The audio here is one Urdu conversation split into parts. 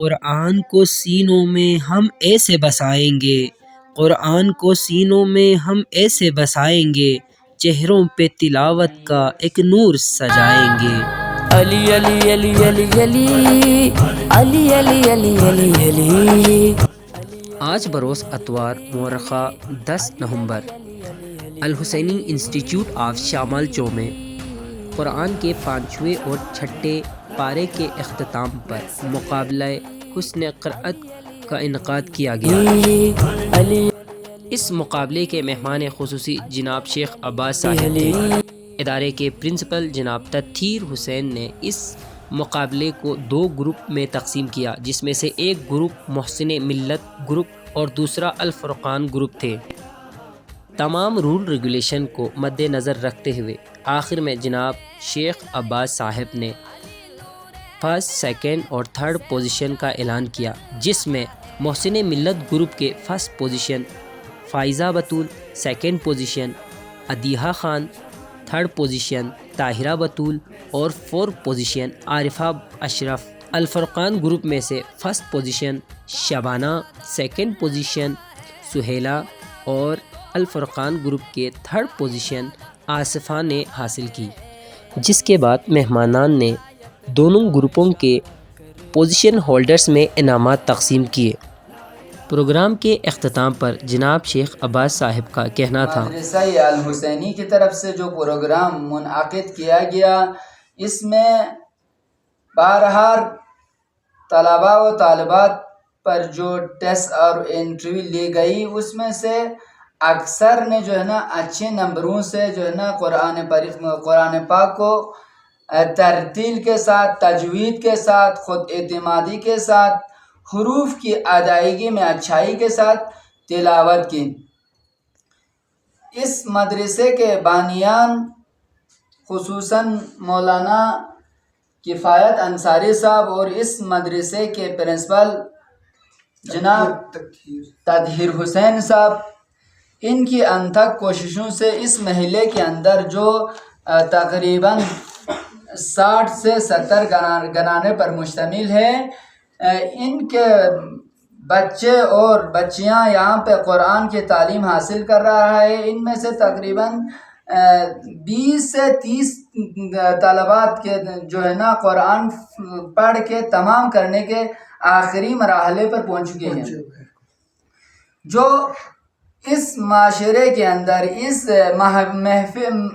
قرآن کو سینوں میں ہم ایسے بسائیں گے، قرآن کو سینوں میں ہم ایسے بسائیں گے، چہروں پہ تلاوت کا ایک نور سجائیں گے۔ علی علی علی علی علی علی علی علی علی علی۔ آج بروز اتوار مورخہ 10 نومبر الحسینی انسٹیٹیوٹ آف شمال چو میں قرآن کے 5ویں اور 6 پارے کے اختتام پر مقابلہ حسن قرأت کا انعقاد کیا گیا۔ اس مقابلے کے مہمان خصوصی جناب شیخ عباس صاحب تھے۔ ادارے کے پرنسپل جناب تطہیر حسین نے اس مقابلے کو 2 گروپ میں تقسیم کیا، جس میں سے ایک گروپ محسن ملت گروپ اور دوسرا الفرقان گروپ تھے۔ تمام رول ریگولیشن کو مد نظر رکھتے ہوئے آخر میں جناب شیخ عباس صاحب نے فرسٹ، سیکنڈ اور تھرڈ پوزیشن کا اعلان کیا، جس میں محسن ملت گروپ کے first position Faiza Batool, second position Adiha Khan, third position Tahira Batool اور fourth position Arifa Ashraf. Alfurqan group میں سے first position Shabana, second position Suhaila اور الفرقان گروپ کے تھرڈ پوزیشن آصفہ نے حاصل کی، جس کے بعد مہمانان نے دونوں گروپوں کے پوزیشن ہولڈرز میں انعامات تقسیم کیے۔ پروگرام کے اختتام پر جناب شیخ عباس صاحب کا کہنا تھا، مدرسہ الحسینی کی طرف سے جو پروگرام منعقد کیا گیا، اس میں بہرحال طلباء و طالبات پر جو ٹیسٹ اور انٹرویو لی گئی، اس میں سے اکثر نے جو ہے نا اچھے نمبروں سے جو ہے نا قرآن پاک کو ترتیل کے ساتھ، تجوید کے ساتھ، خود اعتمادی کے ساتھ، حروف کی ادائیگی میں اچھائی کے ساتھ تلاوت کی۔ اس مدرسے کے بانیان خصوصاً مولانا کفایت انصاری صاحب اور اس مدرسے کے پرنسپل جناب تطہیر حسین صاحب، ان کی انتھک کوششوں سے اس محلے کے اندر جو تقریباً 60 سے 70 گھرانے پر مشتمل ہے، ان کے بچے اور بچیاں یہاں پہ قرآن کی تعلیم حاصل کر رہا ہے۔ ان میں سے تقریباً 20 سے 30 طلبات کے جو ہے نا قرآن پڑھ کے تمام کرنے کے آخری مرحلے پر پہنچ چکے ہیں، جو اس معاشرے کے اندر، اس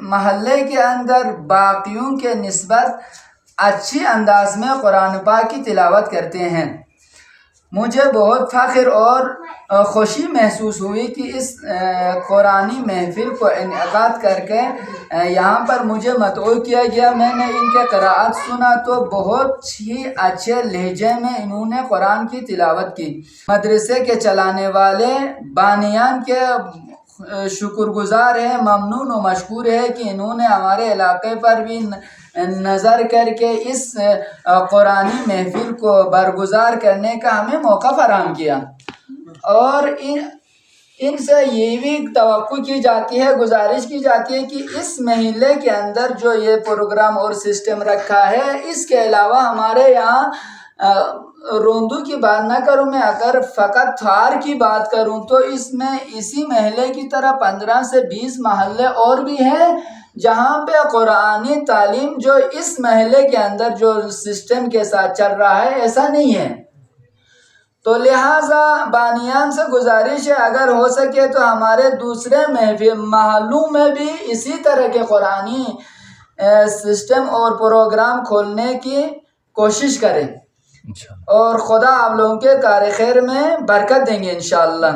محلے کے اندر باقیوں کے نسبت اچھی انداز میں قرآن پاک کی تلاوت کرتے ہیں۔ مجھے بہت فخر اور خوشی محسوس ہوئی کہ اس قرآنی محفل کو انعقاد کر کے یہاں پر مجھے مدعو کیا گیا۔ میں نے ان کے قراءت سنا تو بہت ہی اچھے لہجے میں انہوں نے قرآن کی تلاوت کی۔ مدرسے کے چلانے والے بانیان کے شکر گزار ہیں، ممنون و مشکور ہے کہ انہوں نے ہمارے علاقے پر بھی نظر کر کے اس قرآنی محفل کو برگزار کرنے کا ہمیں موقع فراہم کیا، اور ان سے یہ بھی توقع کی جاتی ہے، گزارش کی جاتی ہے کہ اس محلے کے اندر جو یہ پروگرام اور سسٹم رکھا ہے، اس کے علاوہ ہمارے یہاں روندو کی بات نہ کروں میں، اگر فقط تھار کی بات کروں تو اس میں اسی محلے کی طرح 15 سے 20 محلے اور بھی ہیں جہاں پہ قرآنی تعلیم جو اس محلے کے اندر جو سسٹم کے ساتھ چل رہا ہے ایسا نہیں ہے۔ تو لہٰذا بانیان سے گزارش ہے اگر ہو سکے تو ہمارے دوسرے محلوں میں بھی اسی طرح کے قرآنی سسٹم اور پروگرام کھولنے کی کوشش کریں، اور خدا آپ لوگوں کے کار خیر میں برکت دیں گے انشاءاللہ۔